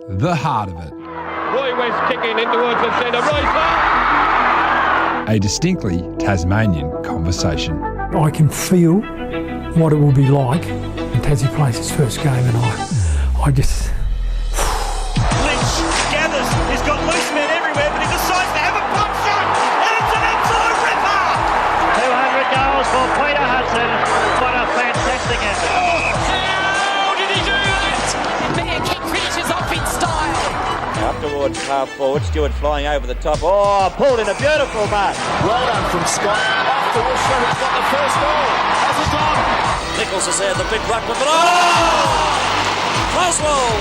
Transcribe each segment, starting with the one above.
The Heart of It. Roy West kicking in towards the centre. A distinctly Tasmanian conversation. I can feel what it will be like when Tassie plays his first game, and I just... Lynch gathers, he's got loose men everywhere, but he decides to have a pump shot, and it's an absolute ripper! 200 goals for Peter Hudson. What a fantastic effort. How did he do that? Bear kick finishes off in style. Up towards half forward, Stewart flying over the top. Oh, pulled in a beautiful mark. Well done from Scott. After all, Sheriff's got the first goal. Has it done? Nichols has had the big ruck with it. Oh! Oswald!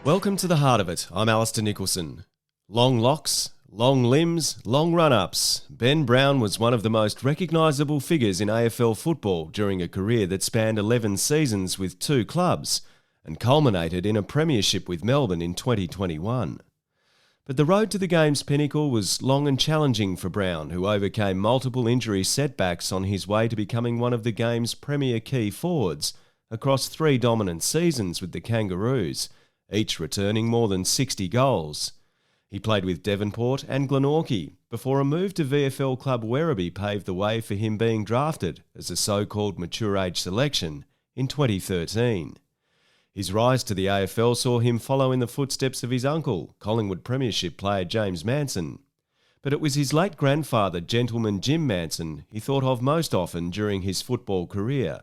Welcome to the Heart of It. I'm Alistair Nicholson. Long locks, long limbs, long run-ups. Ben Brown was one of the most recognisable figures in AFL football during a career that spanned 11 seasons with 2 clubs and culminated in a premiership with Melbourne in 2021. But the road to the game's pinnacle was long and challenging for Brown, who overcame multiple injury setbacks on his way to becoming one of the game's premier key forwards across 3 dominant seasons with the Kangaroos, each returning more than 60 goals. He played with Devonport and Glenorchy before a move to VFL club Werribee paved the way for him being drafted as a so-called mature-age selection in 2013. His rise to the AFL saw him follow in the footsteps of his uncle, Collingwood premiership player James Manson. But it was his late grandfather, gentleman Jim Manson, he thought of most often during his football career.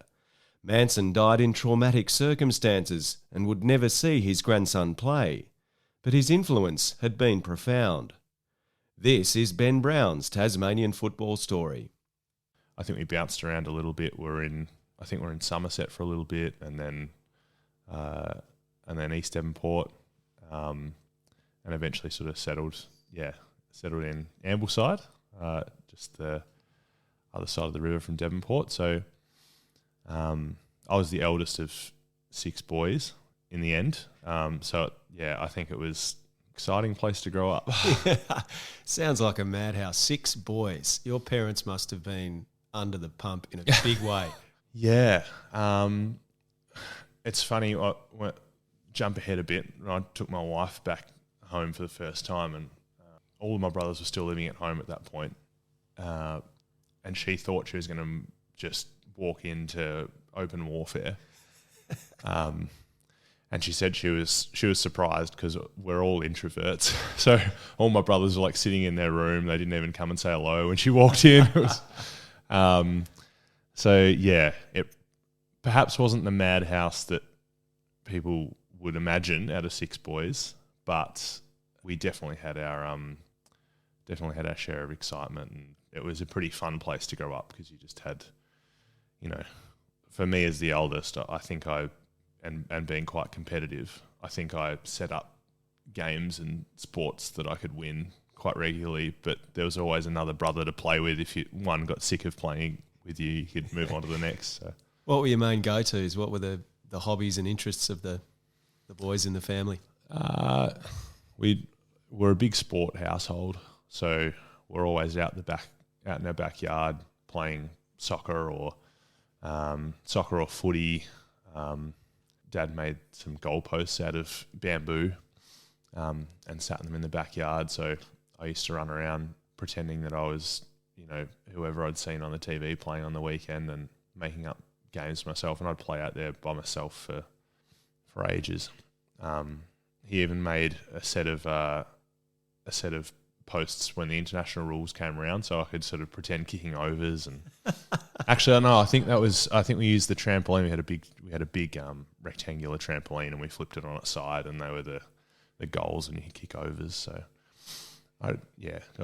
Manson died in traumatic circumstances and would never see his grandson play. But his influence had been profound. This is Ben Brown's Tasmanian football story. I think we bounced around a little bit. We're in Somerset for a little bit, and then East Devonport, and eventually sort of settled in Ambleside, just the other side of the river from Devonport. So I was the eldest of 6 boys in the end. I think it was an exciting place to grow up. Sounds like a madhouse. 6 boys. Your parents must have been under the pump in a big way. Yeah. It's funny, I jump ahead a bit. I took my wife back home for the first time, and all of my brothers were still living at home at that point. And she thought she was going to just walk into open warfare. And she said she was surprised because we're all introverts. So all my brothers were like sitting in their room. They didn't even come and say hello when she walked in. It was, it perhaps wasn't the madhouse that people would imagine out of 6 boys, but we definitely had our share of excitement, and it was a pretty fun place to grow up because you just had, for me as the eldest, I think and being quite competitive, I think I set up games and sports that I could win quite regularly, but there was always another brother to play with. If one got sick of playing with you, you could move on to the next. So. What were your main go-tos? What were the hobbies and interests of the boys in the family? We were a big sport household, so we're always out in our backyard playing soccer or footy. Dad made some goalposts out of bamboo and sat them in the backyard. So I used to run around pretending that I was, whoever I'd seen on the TV playing on the weekend and making up games for myself. And I'd play out there by myself for ages. He even made a set of posts when the international rules came around, so I could sort of pretend kicking overs. And actually, no, I think we used the trampoline. We had a big rectangular trampoline, and we flipped it on its side, and they were the goals, and you could kick overs. So, got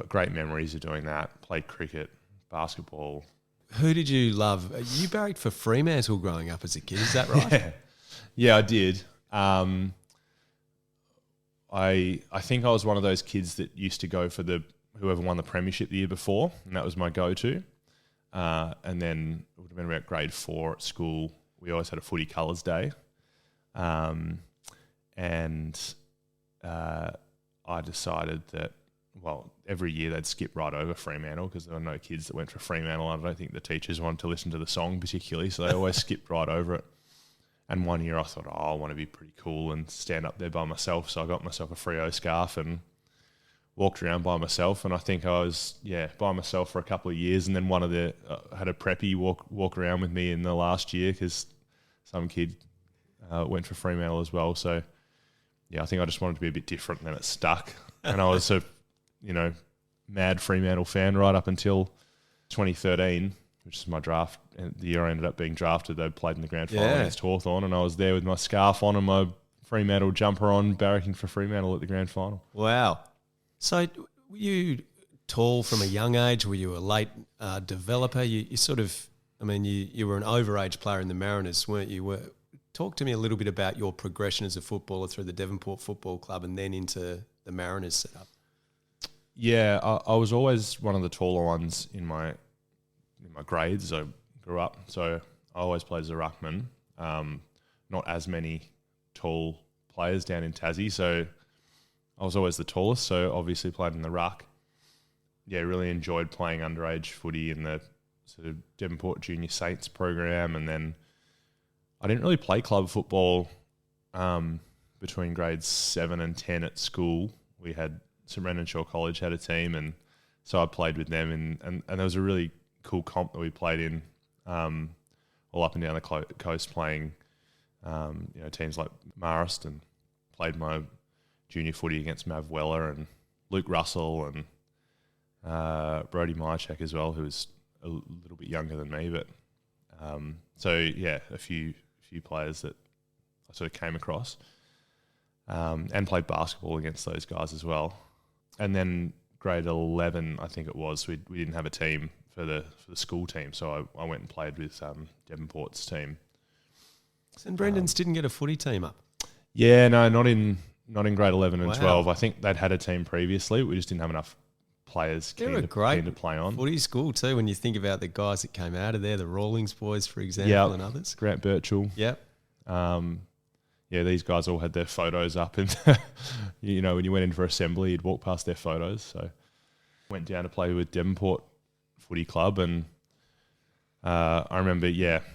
great memories of doing that. Played cricket, basketball. Who did you love? You barracked for Fremantle growing up as a kid, is that right? Yeah, I did. I think I was one of those kids that used to go for whoever won the premiership the year before, and that was my go-to. And then it would have been about grade 4 at school. We always had a footy colours day. I decided that every year they'd skip right over Fremantle because there were no kids that went for Fremantle. I don't think the teachers wanted to listen to the song particularly, so they always skipped right over it. And one year I thought, I want to be pretty cool and stand up there by myself. So I got myself a Freo scarf and walked around by myself. And I think I was, by myself for a couple of years. And then one of the had a preppy walk around with me in the last year because some kid went for Fremantle as well. So, I think I just wanted to be a bit different, and then it stuck. And I was a, mad Fremantle fan right up until 2013, which is my draft. And the year I ended up being drafted, they played in the grand final against Hawthorn, and I was there with my scarf on and my Fremantle jumper on, barracking for Fremantle at the grand final. Wow. So were you tall from a young age? Were you a late developer? You sort of, you were an overage player in the Mariners, weren't you? Talk to me a little bit about your progression as a footballer through the Devonport Football Club and then into the Mariners setup. Yeah, I was always one of the taller ones in my grades as I grew up. So I always played as a ruckman. Not as many tall players down in Tassie, so I was always the tallest. So obviously played in the ruck. Yeah, really enjoyed playing underage footy in the sort of Devonport Junior Saints program, and then I didn't really play club football between grades 7 and 10 at school. We had St Brendan Shaw College had a team, and so I played with them, and there was a really cool comp that we played in all up and down the coast playing teams like Marist, and played my junior footy against Mav Weller and Luke Russell and Brodie Mychek as well, who was a little bit younger than me, but a few players that I sort of came across, and played basketball against those guys as well. And then grade 11, I think it was, we didn't have a team for the school team, so I went and played with Devonport's team. St Brendan's didn't get a footy team up? Yeah, no, not in grade 11 and 12. I think they'd had a team previously. We just didn't have enough players keen to play on. Footy school too, when you think about the guys that came out of there, the Rawlings boys, for example, and others. Grant Birchall. Yep. These guys all had their photos up, and when you went in for assembly, you'd walk past their photos. So went down to play with Devonport Footy Club, and I remember,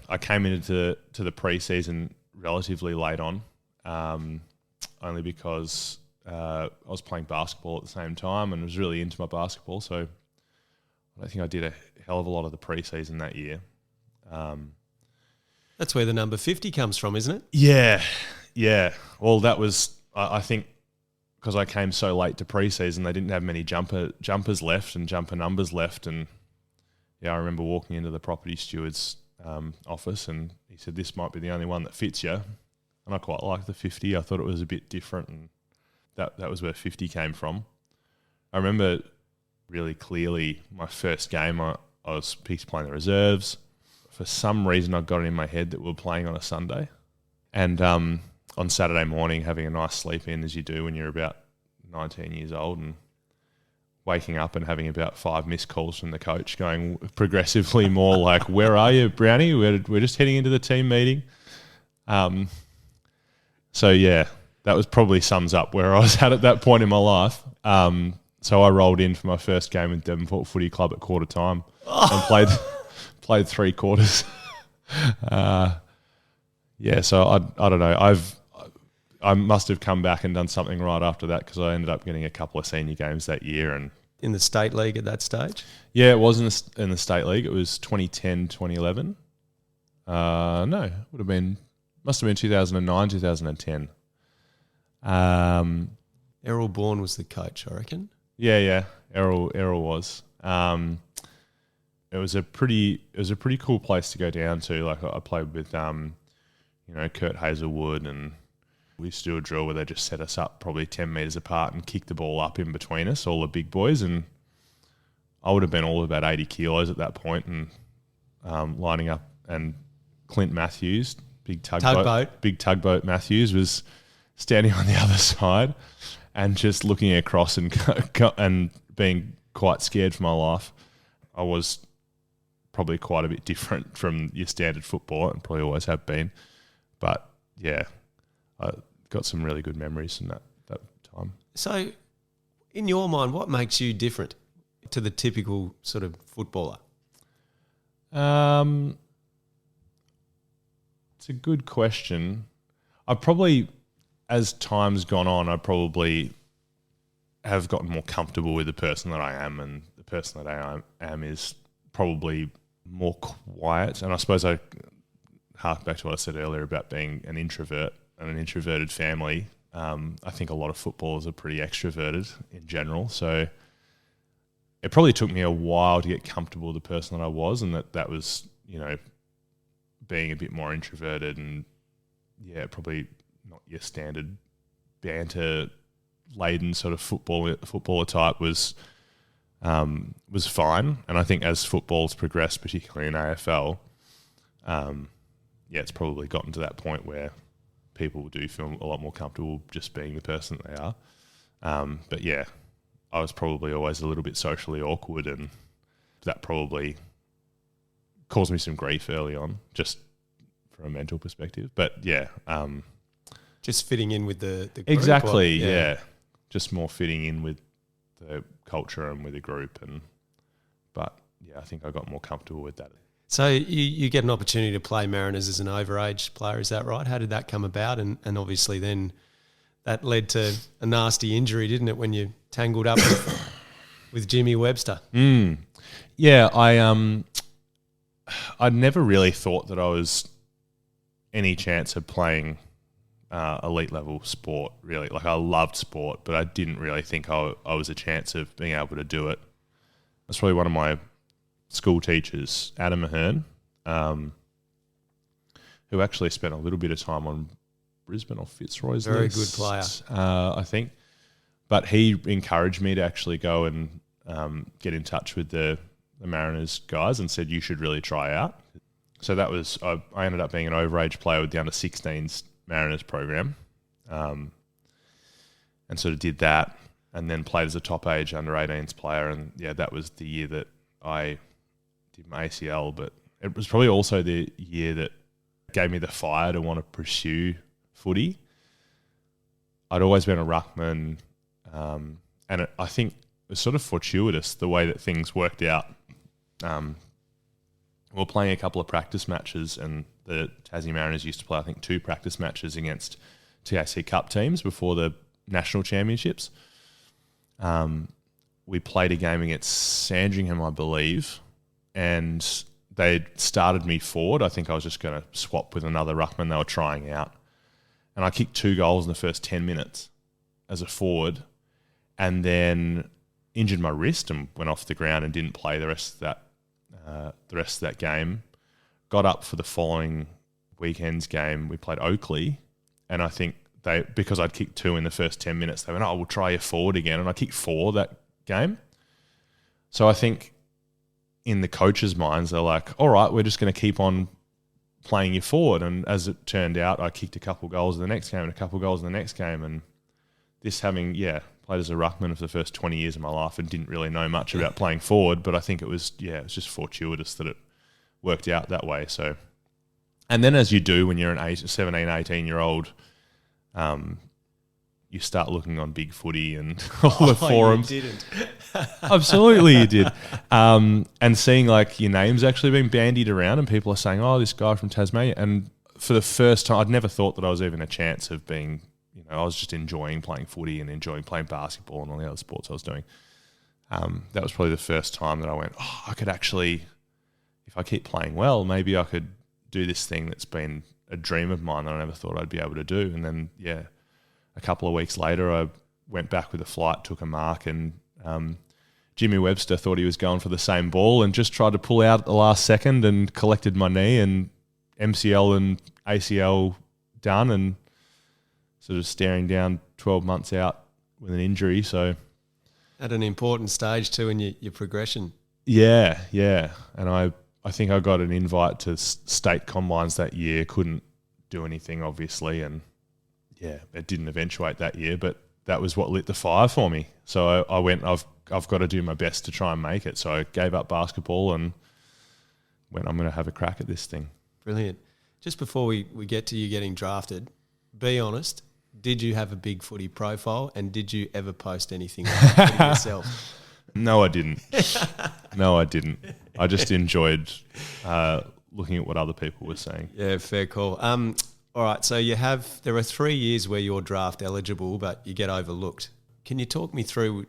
I came into the pre-season relatively late on, only because I was playing basketball at the same time and was really into my basketball. So I don't think I did a hell of a lot of the pre-season that year. That's where the number 50 comes from, isn't it? Yeah. Well, that was, I think, because I came so late to pre-season, they didn't have many jumpers left and jumper numbers left. And I remember walking into the property steward's office, and he said, "This might be the only one that fits you." And I quite liked the 50. I thought it was a bit different, and that was where 50 came from. I remember really clearly my first game, I was playing the reserves. For some reason, I got it in my head that we were playing on a Sunday. And on Saturday morning, having a nice sleep in, as you do when you're about 19 years old, and waking up and having about 5 missed calls from the coach, going progressively more like, "Where are you, Brownie? We're just heading into the team meeting." That was probably sums up where I was at that point in my life. So I rolled in for my first game with Devonport Footy Club at quarter time and played 3 quarters. So I don't know. I must have come back and done something right after that, because I ended up getting a couple of senior games that year. And in the state league at that stage? Yeah, it was in the state league. It was 2010, 2011. No, must have been 2009, 2010. Errol Bourne was the coach, I reckon. Yeah. Errol was. It was a pretty cool place to go down to. Like, I played with Kurt Hazelwood, and we used to do a drill where they just set us up probably 10 metres apart and kick the ball up in between us, all the big boys. And I would have been all about 80 kilos at that point, and lining up. And Clint Matthews, big tugboat Matthews, was standing on the other side and just looking across and being quite scared for my life. I was probably quite a bit different from your standard footballer, and probably always have been. But I got some really good memories from that time. So In your mind, what makes you different to the typical sort of footballer? It's a good question. I probably, as time's gone on, I probably have gotten more comfortable with the person that I am, and the person that I am is probably more quiet. And I suppose I hark back to what I said earlier about being an introvert and an introverted family. I think a lot of footballers are pretty extroverted in general. So it probably took me a while to get comfortable with the person that I was, and that was, being a bit more introverted and, probably not your standard banter-laden sort of footballer type was fine. And I think as football's progressed, particularly in AFL, it's probably gotten to that point where people do feel a lot more comfortable just being the person that they are. But I was probably always a little bit socially awkward, and that probably caused me some grief early on, just from a mental perspective. But just fitting in with the group. Exactly, just more fitting in with the culture and with the group. But I think I got more comfortable with that. So you get an opportunity to play Mariners as an overage player, is that right? How did that come about? And obviously then that led to a nasty injury, didn't it, when you tangled up with Jimmy Webster? Yeah, I never really thought that I was any chance of playing elite level sport, really. Like, I loved sport, but I didn't really think I was a chance of being able to do it. That's probably one of my school teachers, Adam Ahern, who actually spent a little bit of time on Brisbane or Fitzroy's Very list, good player. I think. But he encouraged me to actually go and get in touch with the Mariners guys and said, you should really try out. So that was, I ended up being an overage player with the under-16s Mariners program, and sort of did that, and then played as a top-age under-18s player. And that was the year that I did my ACL, but it was probably also the year that gave me the fire to want to pursue footy. I'd always been a ruckman, and I think it was sort of fortuitous the way that things worked out. We were playing a couple of practice matches, and the Tassie Mariners used to play, I think, 2 practice matches against TAC Cup teams before the national championships. We played a game against Sandringham, I believe, and they started me forward. I think I was just going to swap with another ruckman they were trying out. And I kicked 2 goals in the first 10 minutes as a forward, and then injured my wrist and went off the ground and didn't play the rest of that game. Got up for the following weekend's game. We played Oakley, and I think because I'd kicked 2 in the first 10 minutes, they went, we'll try you forward again. And I kicked 4 that game. So I think in the coaches' minds, they're like, all right, we're just going to keep on playing you forward. And as it turned out, I kicked a couple goals in the next game and a couple goals in the next game. And this having, played as a ruckman for the first 20 years of my life and didn't really know much about playing forward, but I think it was just fortuitous that it worked out that way. So, and then as you do when you're an 17, 18-year-old, you start looking on Big Footy and all the forums. You didn't. Absolutely you did. And seeing like your name's actually being bandied around and people are saying, this guy from Tasmania. And for the first time, I'd never thought that I was even a chance of being, I was just enjoying playing footy and enjoying playing basketball and all the other sports I was doing. That was probably the first time that I went, I could actually, if I keep playing well, maybe I could do this thing that's been a dream of mine that I never thought I'd be able to do. And then, a couple of weeks later, I went back with a flight, took a mark, and Jimmy Webster thought he was going for the same ball and just tried to pull out at the last second and collected my knee, and MCL and ACL done, and sort of staring down 12 months out with an injury. So at an important stage too in your progression. Yeah. And I think I got an invite to state combines that year. Couldn't do anything, obviously, and it didn't eventuate that year, but that was what lit the fire for me. So I went, I've got to do my best to try and make it. So I gave up basketball and went, I'm going to have a crack at this thing. Brilliant. Just before we get to you getting drafted, be honest, did you have a big footy profile, and did you ever post anything about footy yourself? No, I didn't. No, I didn't. I just enjoyed looking at what other people were saying. Yeah, fair call. All right, so there are 3 years where you're draft eligible, but you get overlooked. Can you talk me through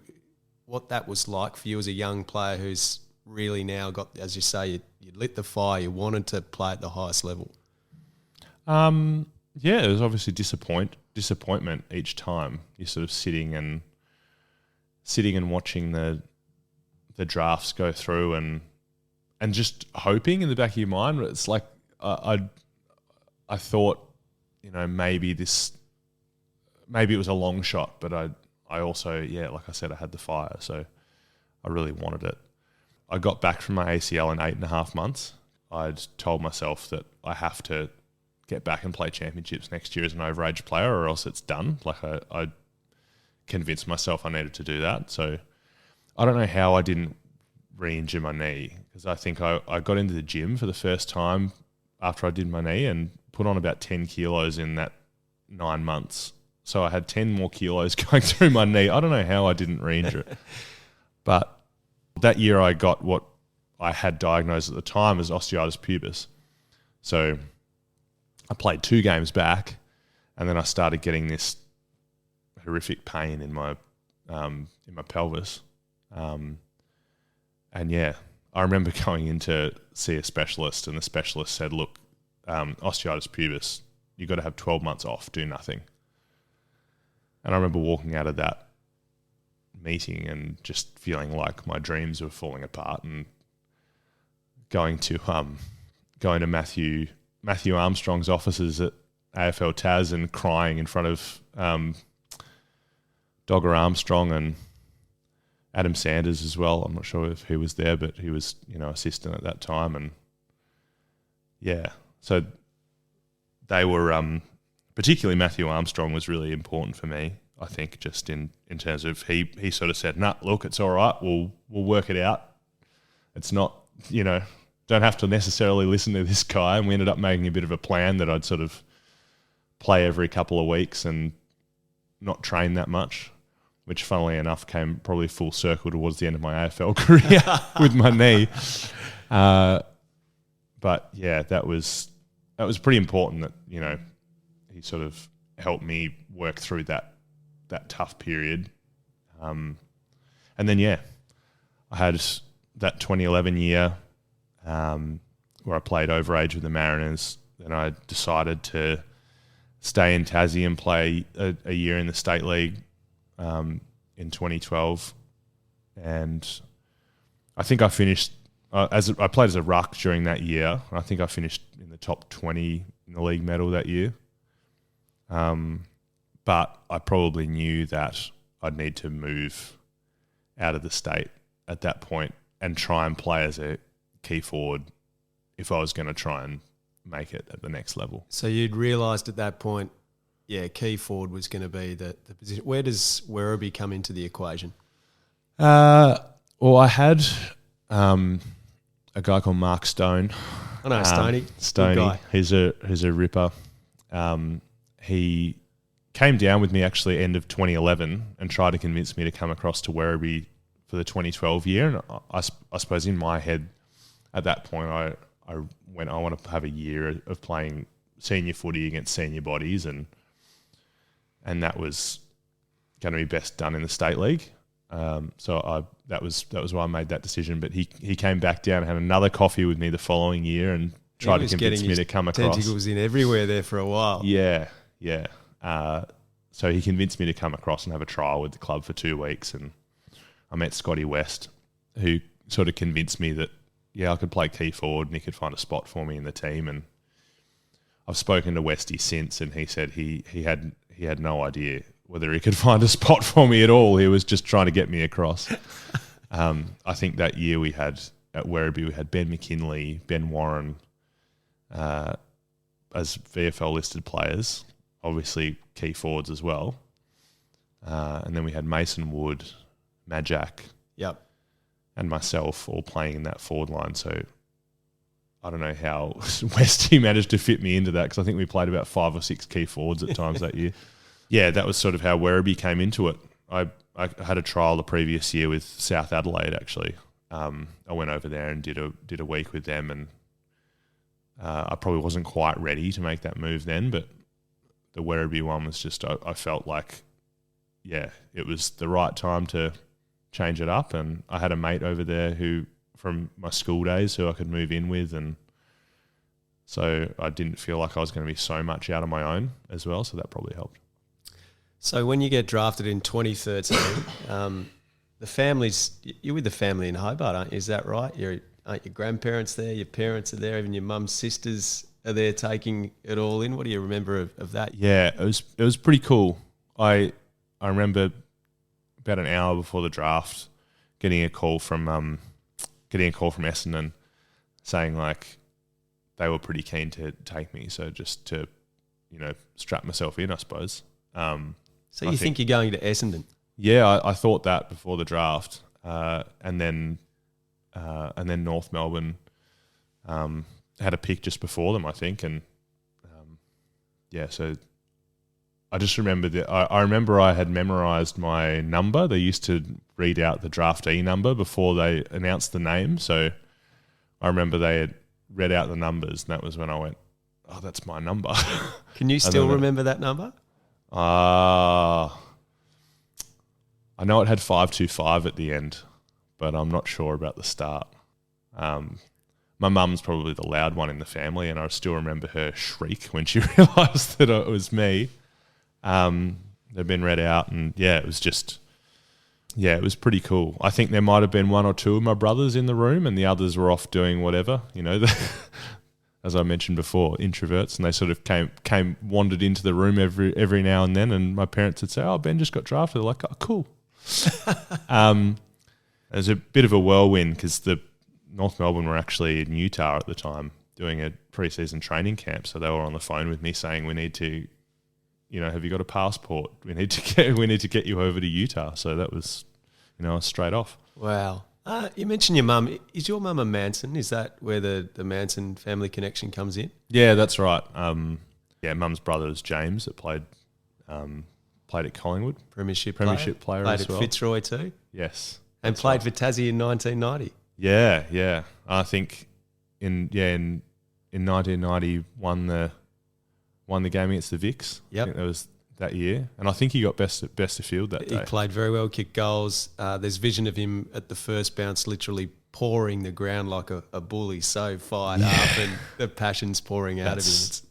what that was like for you as a young player who's really now got, as you say, you lit the fire, you wanted to play at the highest level? Yeah, it was obviously disappointment each time. You're sort of sitting and watching the drafts go through and just hoping in the back of your mind. It's like I thought, maybe it was a long shot, but I also, like I said, I had the fire, so I really wanted it. I got back from my ACL in 8.5 months. I'd told myself that I have to get back and play championships next year as an overage player, or else it's done. Like I convinced myself I needed to do that. So I don't know how I didn't re-injure my knee, because I think I got into the gym for the first time after I did my knee and put on about 10 kilos in that 9 months. So I had 10 more kilos going through my knee. I don't know how I didn't re-injure it. But that year I got what I had diagnosed at the time as osteitis pubis. So I played 2 games back, and then I started getting this horrific pain in my pelvis. And I remember going in to see a specialist, and the specialist said, look, osteitis pubis, you've got to have 12 months off, do nothing. And I remember walking out of that meeting and just feeling like my dreams were falling apart, and going to Matthew Armstrong's offices at AFL Tas and crying in front of Dogger Armstrong and Adam Sanders as well. I'm not sure if he was there, but he was, assistant at that time. And so they were, particularly Matthew Armstrong was really important for me, I think, just in terms of he sort of said, nah, look, it's all right. We'll work it out. It's not, don't have to necessarily listen to this guy. And we ended up making a bit of a plan that I'd sort of play every couple of weeks and not train that much, which funnily enough came probably full circle towards the end of my AFL career with my knee. But yeah, that was pretty important that, he sort of helped me work through that tough period. And then, I had that 2011 year where I played overage with the Mariners. Then I decided to stay in Tassie and play a year in the State League in 2012. And I think I finished I played as a ruck during that year. I think I finished in the top 20 in the league medal that year. But I probably knew that I'd need to move out of the state at that point and try and play as a key forward if I was going to try and make it at the next level. So you'd realised at that point, key forward was going to be the position. Where does Werribee come into the equation? Well, I had a guy called Mark Stone. I know, Stoney. Stoney. He's a ripper. He came down with me actually end of 2011 and tried to convince me to come across to Werribee for the 2012 year. And I suppose in my head at that point, I want to have a year of playing senior footy against senior bodies, and that was going to be best done in the state league. So that was why I made that decision. But he came back down and had another coffee with me the following year and tried to convince me to come across. Tentacles in everywhere there for a while. Yeah. So he convinced me to come across and have a trial with the club for 2 weeks, and I met Scotty West, who sort of convinced me that I could play key forward and he could find a spot for me in the team. And I've spoken to Westy since, and he said he had no idea whether he could find a spot for me at all. He was just trying to get me across. I think that year we had at Werribee, we had Ben McKinley, Ben Warren as VFL listed players, obviously key forwards as well. And then we had Mason Wood, Majak, and myself all playing in that forward line. So I don't know how Westy managed to fit me into that, because I think we played about 5 or 6 key forwards at times that year. yeah, that was sort of how Werribee came into it. I had a trial the previous year with South Adelaide, actually. I went over there and did a week with them, and I probably wasn't quite ready to make that move then, but the Werribee one was just, I felt like, yeah, it was the right time to change it up. And I had a mate over there who, from my school days, who I could move in with, and so I didn't feel like I was going to be so much out on my own as well, so that probably helped. So when you get drafted in 2013, the families, you're with the family in Hobart, aren't you? Is that right? Aren't your grandparents there? Your parents are there? Even your mum's sisters are there taking it all in? What do you remember of that? Yeah, it was pretty cool. I remember about an hour before the draft getting a call from Essendon saying like they were pretty keen to take me. So just to, strap myself in, I suppose. So you think you're going to Essendon? Yeah, I thought that before the draft, and then North Melbourne had a pick just before them, I think, and so I just remember that I remember I had memorised my number. They used to read out the draftee number before they announced the name, so I remember they had read out the numbers, and that was when I went, "Oh, that's my number." Can you still remember that number? I know it had 525 at the end, but I'm not sure about the start. My mum's probably the loud one in the family, and I still remember her shriek when she realised that it was me. They'd been read out, and it was pretty cool. I think there might have been one or two of my brothers in the room, and the others were off doing whatever, as I mentioned before, introverts, and they sort of wandered into the room every now and then, and my parents would say, "Oh, Ben just got drafted." They're like, "Oh, cool." It was a bit of a whirlwind because the North Melbourne were actually in Utah at the time doing a pre-season training camp, so they were on the phone with me saying, "We need to, have you got a passport? We need to get you over to Utah." So that was, straight off. Wow. You mentioned your mum. Is your mum a Manson? Is that where the Manson family connection comes in? Yeah, that's right. Mum's brother was James that played at Collingwood. Premiership player played as well. At Fitzroy too? Yes. And played for Tassie in 1990. Yeah. I think in 1990 won the game against the Vicks. Yep. I think that was that year, and I think he got best of field that day. He played very well, kicked goals. There's vision of him at the first bounce, literally pouring the ground like a bull. He's so fired up, and the passion's pouring out of him. Is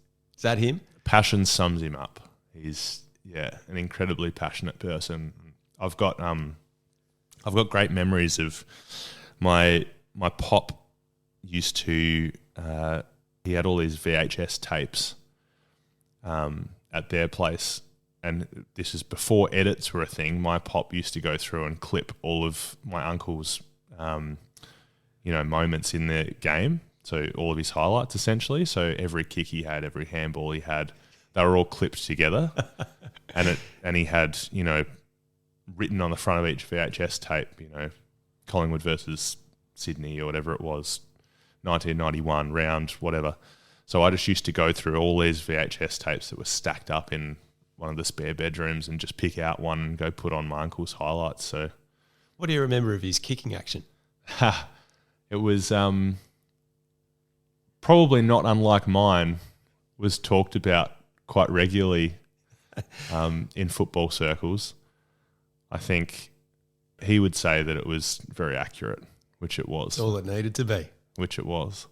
that him? Passion sums him up. He's an incredibly passionate person. I've got great memories of my pop used to. He had all these VHS tapes at their place. And this is before edits were a thing. My pop used to go through and clip all of my uncle's, moments in the game. So all of his highlights, essentially. So every kick he had, every handball he had, they were all clipped together. and he had, written on the front of each VHS tape, Collingwood versus Sydney or whatever it was, 1991 round, whatever. So I just used to go through all these VHS tapes that were stacked up in one of the spare bedrooms and just pick out one and go put on my uncle's highlights. So, what do you remember of his kicking action? It was probably not unlike mine. Was talked about quite regularly in football circles. I think he would say that it was very accurate, which it was. It's all it needed to be. Which it was.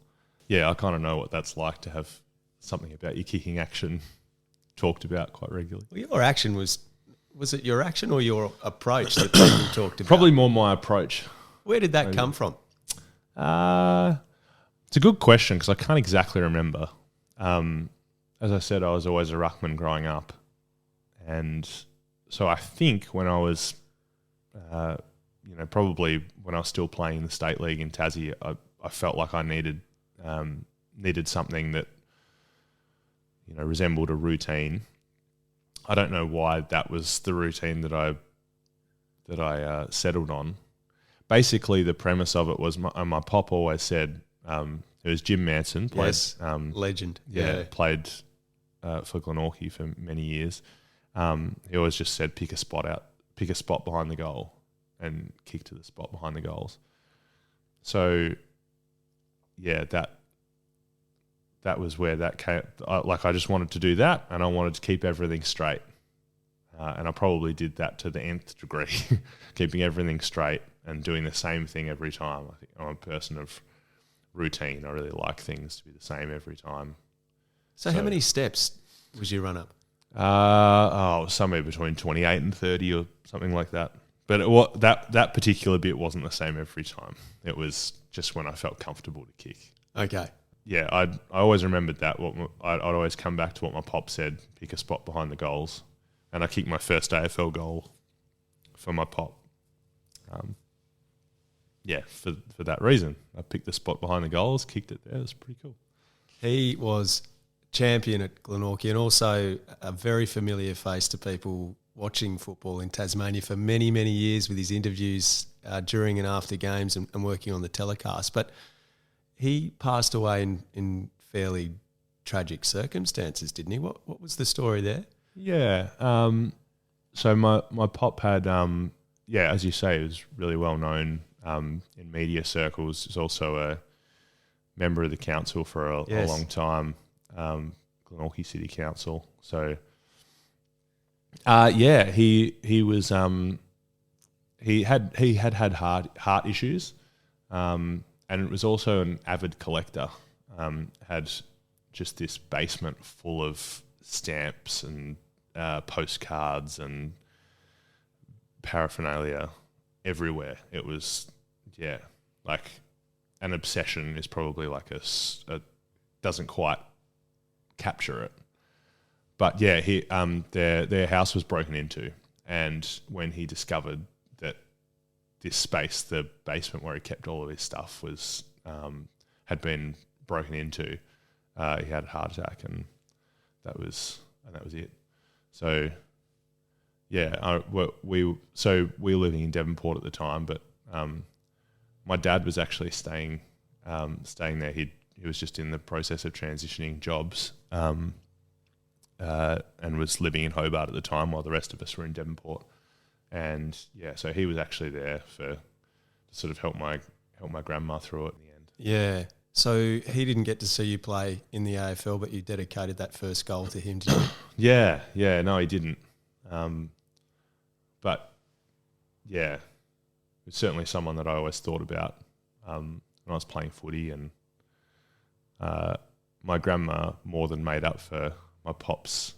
Yeah, I kind of know what that's like to have something about your kicking action talked about quite regularly. Well, your action was it your action or your approach that people talked about? Probably more my approach. Where did that come from? It's a good question because I can't exactly remember. As I said, I was always a ruckman growing up. And so I think when I was, probably when I was still playing in the state league in Tassie, I felt like I needed something that, resembled a routine. I don't know why that was the routine that I settled on. Basically, the premise of it was my pop always said it was Jim Manson, played legend. played for Glenorchy for many years. He always just said pick a spot behind the goal, and kick to the spot behind the goals. So, yeah, that was where that came. I just wanted to do that, and I wanted to keep everything straight. And I probably did that to the nth degree, keeping everything straight and doing the same thing every time. I think I'm a person of routine. I really like things to be the same every time. So how many steps was your run up? Somewhere between 28 and 30 or something like that. But that particular bit wasn't the same every time. It was just when I felt comfortable to kick. Okay. Yeah, I always remembered that. I'd always come back to what my pop said, pick a spot behind the goals. And I kicked my first AFL goal for my pop. For that reason. I picked the spot behind the goals, kicked it there. It was pretty cool. He was champion at Glenorchy and also a very familiar face to people watching football in Tasmania for many, many years with his interviews during and after games and working on the telecast. But he passed away in fairly tragic circumstances, didn't he? What was the story there? Yeah. So my pop had, as you say, he was really well known in media circles. He was also a member of the council for a long time, Glenorchy City Council. So, he was he had heart issues, and it was also an avid collector. Had just this basement full of stamps and postcards and paraphernalia everywhere. It was, like an obsession is probably like a doesn't quite capture it. But yeah, he their house was broken into, and when he discovered that this space, the basement where he kept all of his stuff, was had been broken into, he had a heart attack, and that was it. So yeah, we were living in Devonport at the time, but my dad was actually staying there. He was just in the process of transitioning jobs, and was living in Hobart at the time while the rest of us were in Devonport. And yeah, so he was actually there to sort of help my grandma through it in the end. Yeah. So he didn't get to see you play in the AFL, but you dedicated that first goal to him, did you? Yeah. No, he didn't. But yeah, it's certainly someone that I always thought about when I was playing footy, and my grandma more than made up for my pop's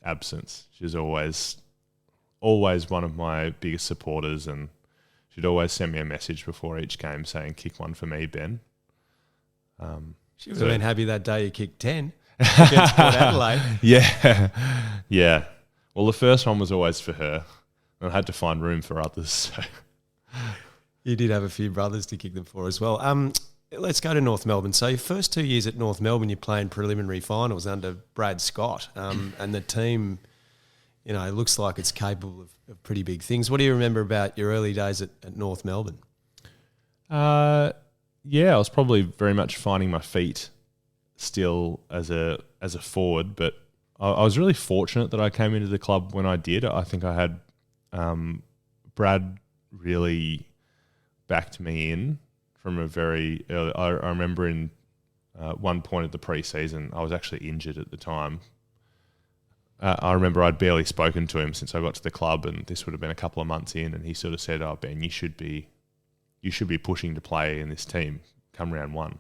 absence. She was always one of my biggest supporters, and she'd always send me a message before each game saying, "Kick one for me, Ben." She would have been happy that day you kicked 10 against Port Adelaide. Yeah. Well, the first one was always for her, and I had to find room for others. So. You did have a few brothers to kick them for as well. Let's go to North Melbourne. So your first 2 years at North Melbourne, you're playing preliminary finals under Brad Scott, and the team, it looks like it's capable of pretty big things. What do you remember about your early days at North Melbourne? Yeah, I was probably very much finding my feet still as a forward, but I was really fortunate that I came into the club when I did. I think I had Brad really backed me in from a very early. I remember in one point of the pre-season, I was actually injured at the time. I remember I'd barely spoken to him since I got to the club, and this would have been a couple of months in, and he sort of said, "Oh, Ben, you should be pushing to play in this team come round one."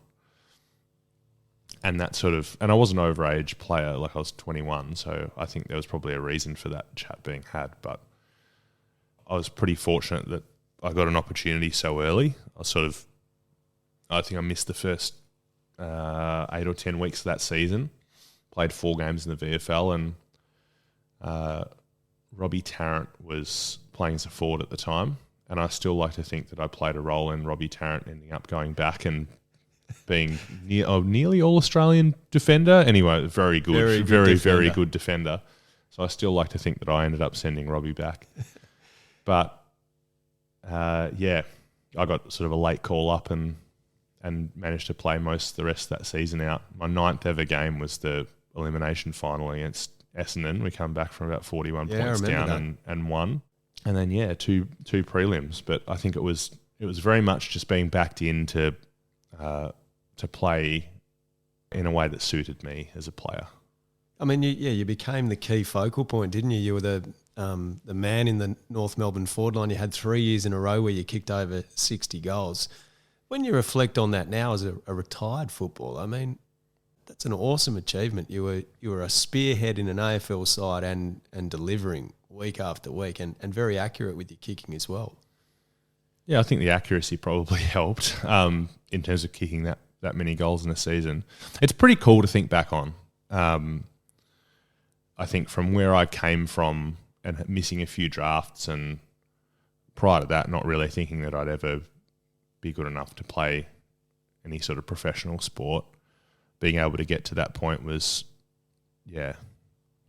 And that sort of, and I was an overage player, like I was 21, so I think there was probably a reason for that chat being had, but I was pretty fortunate that I got an opportunity so early. I think I missed the first 8 or 10 weeks of that season, played 4 games in the VFL, and Robbie Tarrant was playing as a forward at the time, and I still like to think that I played a role in Robbie Tarrant ending up going back and being nearly all-Australian defender. Anyway, very good, very good defender. So I still like to think that I ended up sending Robbie back. But, I got sort of a late call up and managed to play most of the rest of that season out. My 9th ever game was the elimination final against Essendon. We come back from about 41 Yeah, I points remember down and won. And then, two prelims. But I think it was very much just being backed in to play in a way that suited me as a player. I mean, you became the key focal point, didn't you? You were the man in the North Melbourne forward line. You had 3 years in a row where you kicked over 60 goals. When you reflect on that now as a retired footballer, I mean, that's an awesome achievement. You were a spearhead in an AFL side and delivering week after week and very accurate with your kicking as well. Yeah, I think the accuracy probably helped in terms of kicking that many goals in a season. It's pretty cool to think back on. I think from where I came from and missing a few drafts, and prior to that, not really thinking that I'd ever be good enough to play any sort of professional sport, being able to get to that point was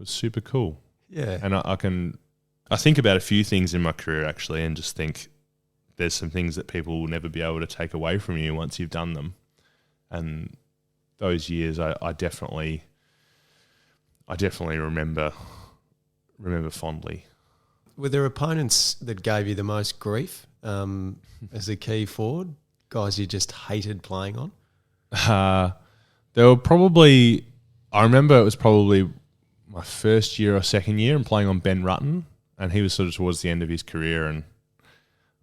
super cool. Yeah. And I think about a few things in my career actually, and just think there's some things that people will never be able to take away from you once you've done them. And those years, I definitely remember fondly. Were there opponents that gave you the most grief as a key forward? Guys you just hated playing on? There were probably, I remember it was probably my first year or second year and playing on Ben Rutten, and he was sort of towards the end of his career,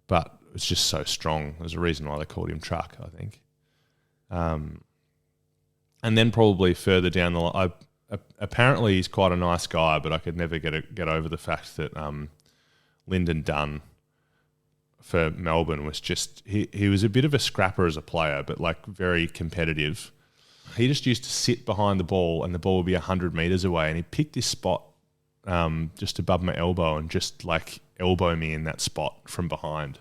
but it was just so strong. There's a reason why they called him Truck, I think. And then probably further down the line, apparently he's quite a nice guy, but I could never get over the fact that Lyndon Dunn for Melbourne was just, he was a bit of a scrapper as a player, but like very competitive. He just used to sit behind the ball and the ball would be 100 metres away, and he picked this spot just above my elbow and just like elbow me in that spot from behind.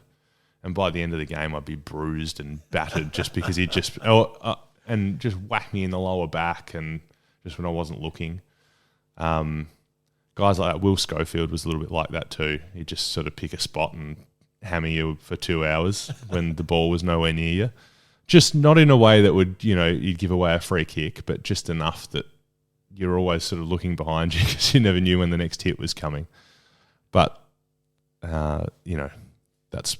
And by the end of the game, I'd be bruised and battered just because he'd just and just whack me in the lower back, and just when I wasn't looking. Guys like that, Will Schofield was a little bit like that too. He'd just sort of pick a spot and hammer you for 2 hours when the ball was nowhere near you. Just not in a way that would, you'd give away a free kick, but just enough that you're always sort of looking behind you because you never knew when the next hit was coming. But, that's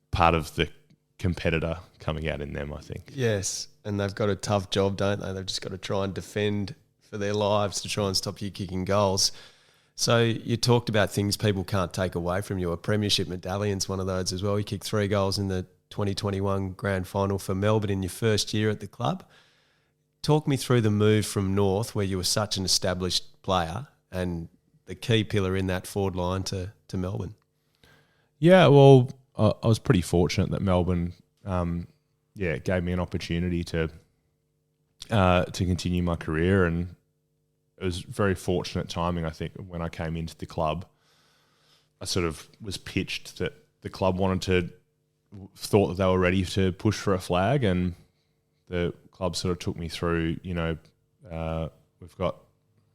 part of the competitor coming out in them, I think. Yes, and they've got a tough job, don't they? They've just got to try and defend for their lives to try and stop you kicking goals. So you talked about things people can't take away from you. A premiership medallion's one of those as well. You kicked 3 goals in the 2021 grand final for Melbourne in your first year at the club. Talk me through the move from North, where you were such an established player and the key pillar in that forward line, to Melbourne. Yeah, well, I was pretty fortunate that Melbourne, gave me an opportunity to continue my career, and it was very fortunate timing. I think when I came into the club, I sort of was pitched that the club thought that they were ready to push for a flag, and the club sort of took me through. We've got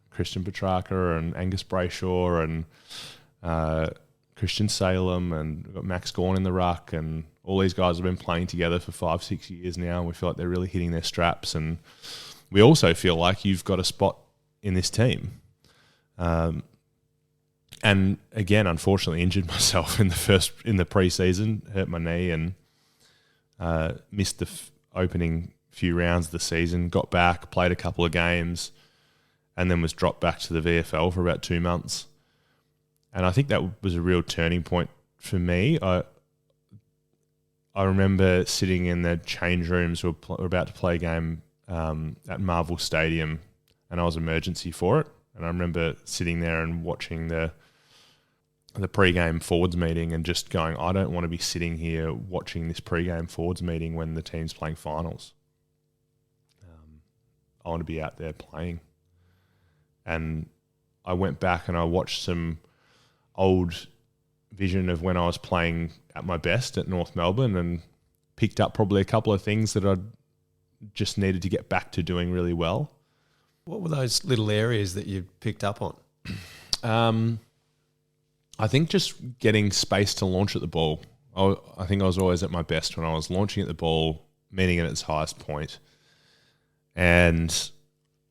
Christian Petrarca and Angus Brayshaw and Christian Salem, and we've got Max Gawn in the ruck, and all these guys have been playing together for 5-6 years now, and we feel like they're really hitting their straps, and we also feel like you've got a spot in this team. And again, unfortunately, injured myself in the pre-season, hurt my knee, and missed the opening few rounds of the season. Got back, played a couple of games, and then was dropped back to the VFL for about 2 months. And I think that was a real turning point for me. I remember sitting in the change rooms. We were about to play a game at Marvel Stadium, and I was emergency for it. And I remember sitting there and watching the pre-game forwards meeting and just going, I don't want to be sitting here watching this pre-game forwards meeting when the team's playing finals. I want to be out there playing. And I went back and I watched some old vision of when I was playing at my best at North Melbourne, and picked up probably a couple of things that I just needed to get back to doing really well. What were those little areas that you picked up on? I think just getting space to launch at the ball. I think I was always at my best when I was launching at the ball, meeting it at its highest point. And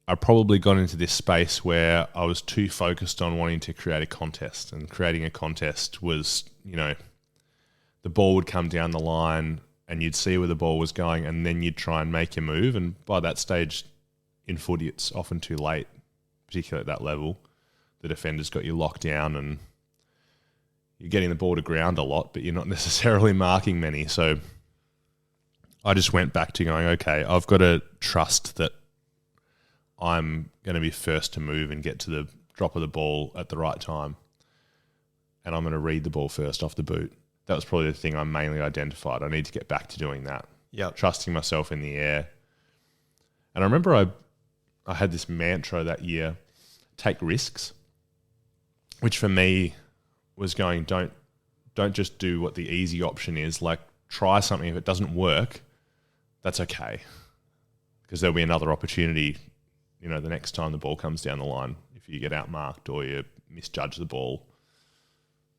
I probably got into this space where I was too focused on wanting to create a contest, and creating a contest was, the ball would come down the line and you'd see where the ball was going, and then you'd try and make your move. And by that stage in footy, it's often too late, particularly at that level. The defender's got you locked down and you're getting the ball to ground a lot, but you're not necessarily marking many. So I just went back to going, okay, I've got to trust that I'm going to be first to move and get to the drop of the ball at the right time. And I'm going to read the ball first off the boot. That was probably the thing I mainly identified. I need to get back to doing that. Yeah. Trusting myself in the air. And I remember I had this mantra that year, take risks, which for me was going, don't just do what the easy option is. Like, try something. If it doesn't work, that's okay. Because there'll be another opportunity, the next time the ball comes down the line, if you get outmarked or you misjudge the ball.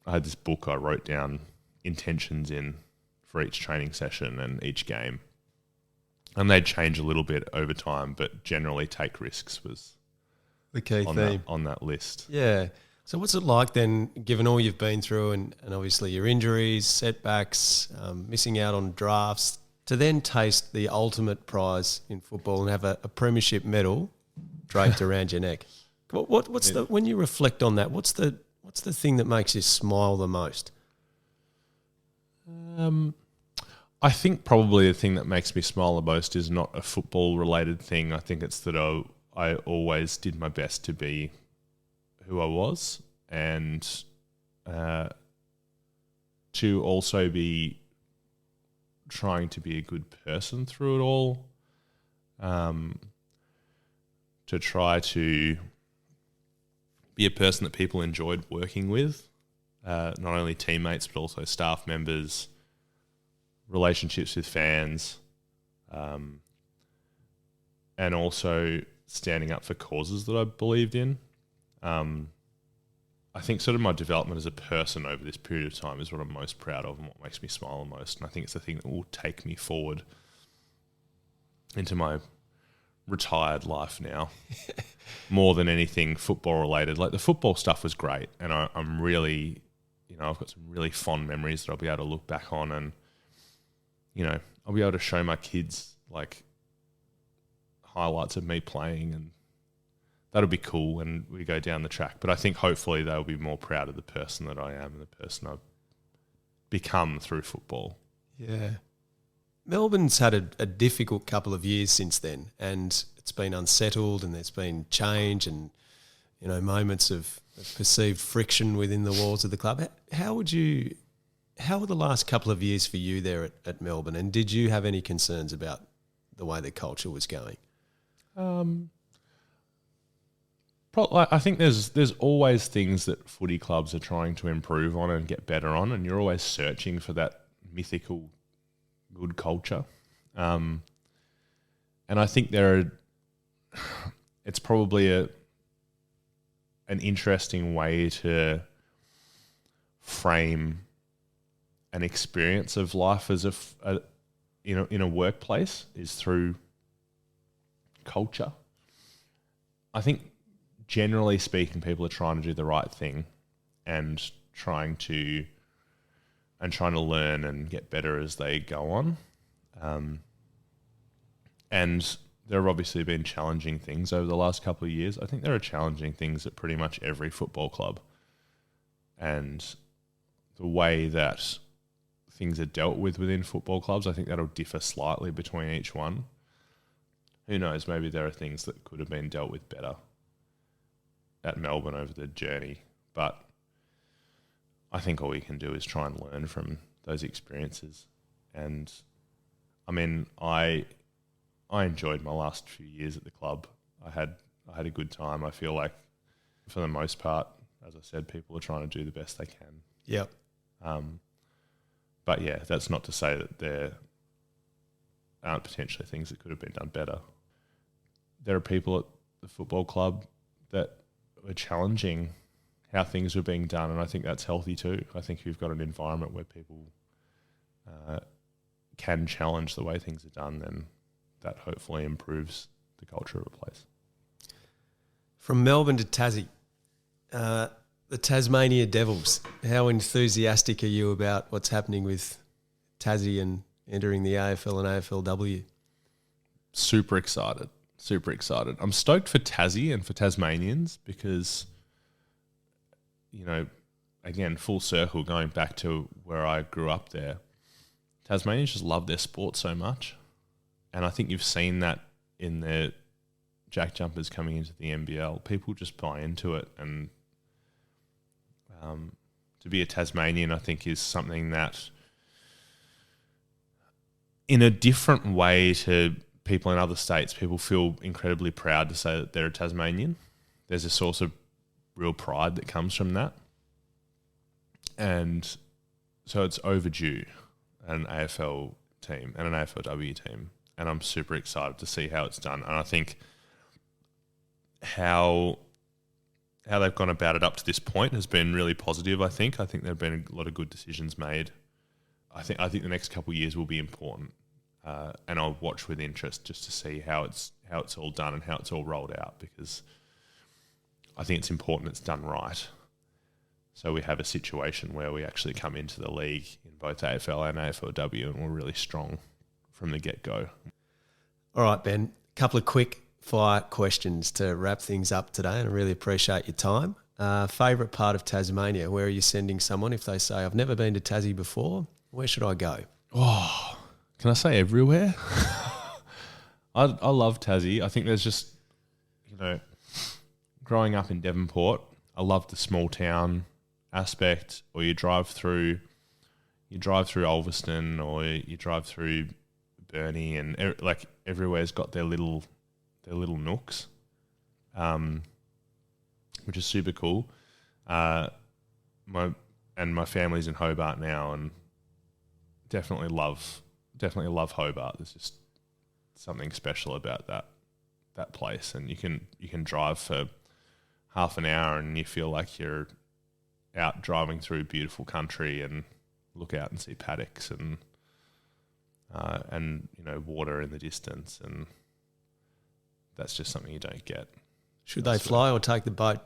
I had this book I wrote down intentions in for each training session and each game. And they'd change a little bit over time, but generally take risks was the key theme on that list. Yeah. So what's it like then, given all you've been through and obviously your injuries, setbacks, missing out on drafts, to then taste the ultimate prize in football and have a premiership medal draped around your neck? What's when you reflect on that, what's the thing that makes you smile the most? I think probably the thing that makes me smile the most is not a football-related thing. I think it's that I always did my best to be who I was, and to also be trying to be a good person through it all, to try to be a person that people enjoyed working with, not only teammates but also staff members, relationships with fans, and also standing up for causes that I believed in. I think sort of my development as a person over this period of time is what I'm most proud of and what makes me smile the most. And I think it's the thing that will take me forward into my retired life now, more than anything football related. Like, the football stuff was great, and I'm really, I've got some really fond memories that I'll be able to look back on, and I'll be able to show my kids like highlights of me playing, and that'll be cool when we go down the track. But I think hopefully they'll be more proud of the person that I am and the person I've become through football. Yeah. Melbourne's had a difficult couple of years since then, and it's been unsettled, and there's been change and, moments of perceived friction within the walls of the club. How were the last couple of years for you there at Melbourne, and did you have any concerns about the way the culture was going? I think there's always things that footy clubs are trying to improve on and get better on, and you're always searching for that mythical good culture. And I think it's probably an interesting way to frame an experience of life as in a workplace is through culture. I think generally speaking, people are trying to do the right thing and trying to learn and get better as they go on. And there have obviously been challenging things over the last couple of years. I think there are challenging things at pretty much every football club. And the way that things are dealt with within football clubs, I think that'll differ slightly between each one. Who knows, maybe there are things that could have been dealt with better at Melbourne over the journey. But I think all we can do is try and learn from those experiences. And I mean, I enjoyed my last few years at the club. I had a good time. I feel like for the most part, as I said, people are trying to do the best they can. Yep. But yeah, that's not to say that there aren't potentially things that could have been done better. There are people at the football club that are challenging how things are being done, and I think that's healthy too. I think if you've got an environment where people can challenge the way things are done, then that hopefully improves the culture of a place. From Melbourne to Tassie, the Tasmania Devils. How enthusiastic are you about what's happening with Tassie and entering the AFL and AFLW? Super excited. Super excited. I'm stoked for Tassie and for Tasmanians because, you know, again, full circle, going back to where I grew up there, Tasmanians just love their sport so much. And I think you've seen that in their Jack Jumpers coming into the NBL. People just buy into it. And to be a Tasmanian, I think, is something that, in a different way to people in other states, people feel incredibly proud to say that they're a Tasmanian. There's a source of real pride that comes from that. And so it's overdue, an AFL team and an AFLW team. And I'm super excited to see how it's done. And I think how they've gone about it up to this point has been really positive, I think. I think there have been a lot of good decisions made. I think the next couple of years will be important. And I'll watch with interest just to see how it's all done and how it's all rolled out, because I think it's important it's done right. So we have a situation where we actually come into the league in both AFL and AFLW and we're really strong from the get-go. All right, Ben, a couple of quick fire questions to wrap things up today, and I really appreciate your time. Favourite part of Tasmania? Where are you sending someone if they say, I've never been to Tassie before, where should I go? Oh, can I say everywhere? I love Tassie. I think there's just, you know, growing up in Devonport, I love the small town aspect. Or you drive through Ulverston, or you drive through Burnie, and like everywhere's got their little nooks, which is super cool. My family's in Hobart now, and definitely love Hobart. There's just something special about that place, and you can drive for half an hour and you feel like you're out driving through beautiful country and look out and see paddocks and you know, water in the distance, and that's just something you don't get. Should they fly or take the boat?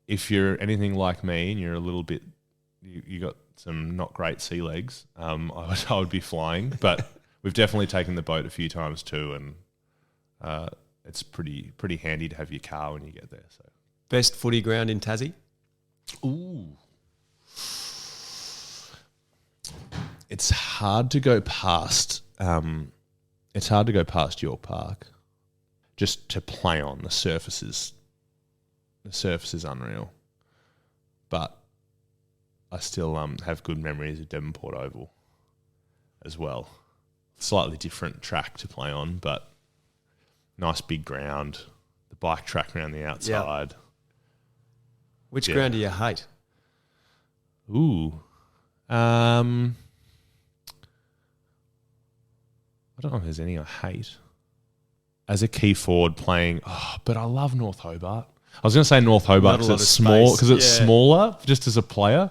If you're anything like me and you're a little bit, you got some not great sea legs, I would be flying, but we've definitely taken the boat a few times too, and it's pretty handy to have your car when you get there. So, best footy ground in Tassie? Ooh, it's hard to go past. It's hard to go past York Park. Just to play on, the surface is unreal, but I still have good memories of Devonport Oval as well. Slightly different track to play on, but nice big ground. The bike track around the outside. Yep. Which ground do you hate? Ooh. I don't know if there's any I hate. As a key forward playing, but I love North Hobart. I was going to say North Hobart because it's small, smaller just as a player.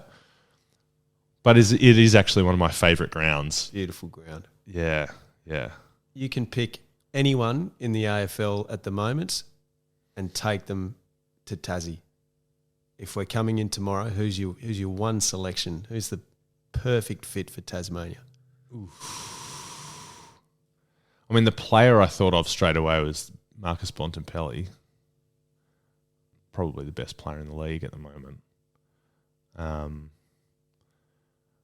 But it is actually one of my favourite grounds. Beautiful ground. Yeah, yeah. You can pick anyone in the AFL at the moment and take them to Tassie. If we're coming in tomorrow, who's your one selection? Who's the perfect fit for Tasmania? Oof. I mean, the player I thought of straight away was Marcus Bontempelli. Probably the best player in the league at the moment.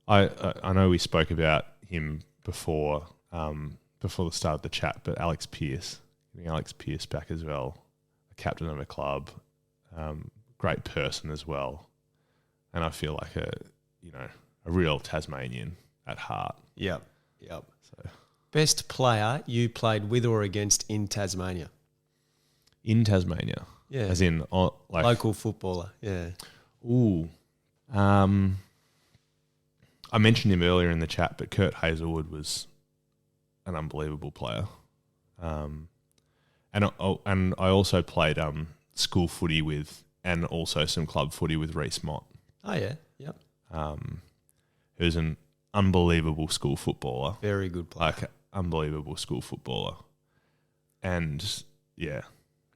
I know we spoke about him before the start of the chat, but Alex Pearce, getting Alex Pearce back as well, a captain of a club, great person as well, and I feel like a real Tasmanian at heart. Yep. So, best player you played with or against in Tasmania? In Tasmania, yeah, as in like local footballer, yeah. Ooh, I mentioned him earlier in the chat, but Kurt Hazelwood was an unbelievable player. And I also played school footy with, and also some club footy with Reece Mott. Oh yeah, yep. Who's an unbelievable school footballer. Very good player. Like unbelievable school footballer. And yeah,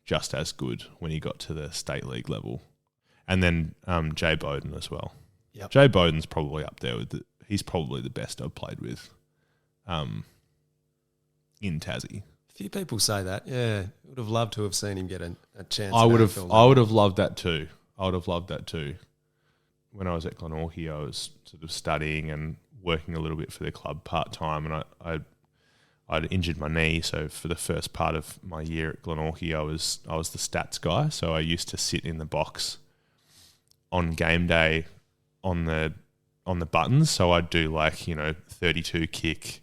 just as good when he got to the state league level. And then Jay Bowden as well. Yep. Jay Bowden's probably up there with he's probably the best I've played with in Tassie. A few people say that. Yeah, would have loved to have seen him get a chance. I would have loved that too. I would have loved that too. When I was at Glenorchy, I was sort of studying and working a little bit for the club part-time, and I'd injured my knee, so for the first part of my year at Glenorchy, I was the stats guy, so I used to sit in the box on game day on the buttons, so I'd do 32 kick,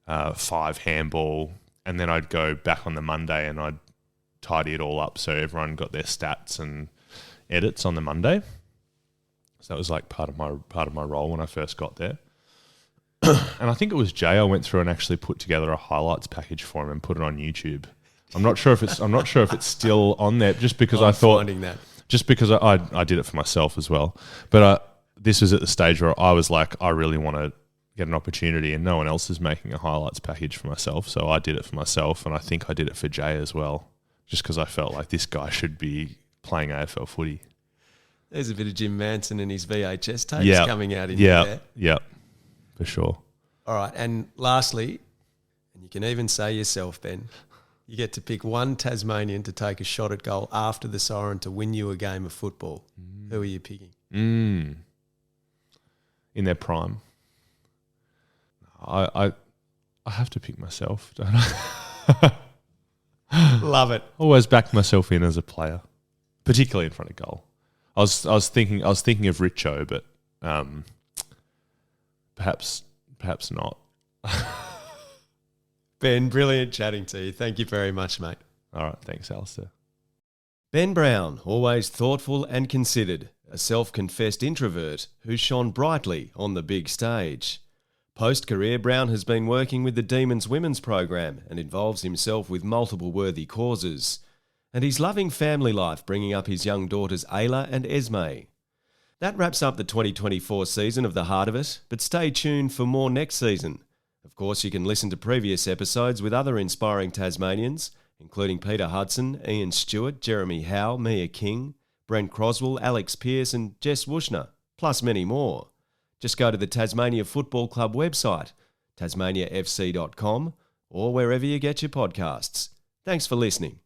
5 handball, and then I'd go back on the Monday and I'd tidy it all up so everyone got their stats and edits on the Monday. So that was part of my role when I first got there. And I think it was Jay I went through and actually put together a highlights package for him and put it on YouTube. I'm not sure if it's still on there, just because I thought finding that. Just because I did it for myself as well. But this was at the stage where I was like, I really want to get an opportunity, and no one else is making a highlights package for myself, so I did it for myself, and I think I did it for Jay as well, just because I felt like this guy should be playing AFL footy. There's a bit of Jim Manson and his VHS tapes coming out in there. Yeah, for sure. All right, and lastly, and you can even say yourself, Ben, you get to pick one Tasmanian to take a shot at goal after the siren to win you a game of football. Who are you picking? In their prime. I have to pick myself, don't I? Love it. Always back myself in as a player, particularly in front of goal. I was thinking of Richo, but perhaps not. Ben, brilliant chatting to you. Thank you very much, mate. All right, thanks, Alistair. Ben Brown, always thoughtful and considered, a self-confessed introvert who shone brightly on the big stage. Post-career, Brown has been working with the Demons Women's Program and involves himself with multiple worthy causes. And he's loving family life, bringing up his young daughters Ayla and Esme. That wraps up the 2024 season of The Heart of It, but stay tuned for more next season. Of course, you can listen to previous episodes with other inspiring Tasmanians, including Peter Hudson, Ian Stewart, Jeremy Howe, Mia King, Brent Croswell, Alex Pearce and Jess Wushner, plus many more. Just go to the Tasmania Football Club website, tasmaniafc.com, or wherever you get your podcasts. Thanks for listening.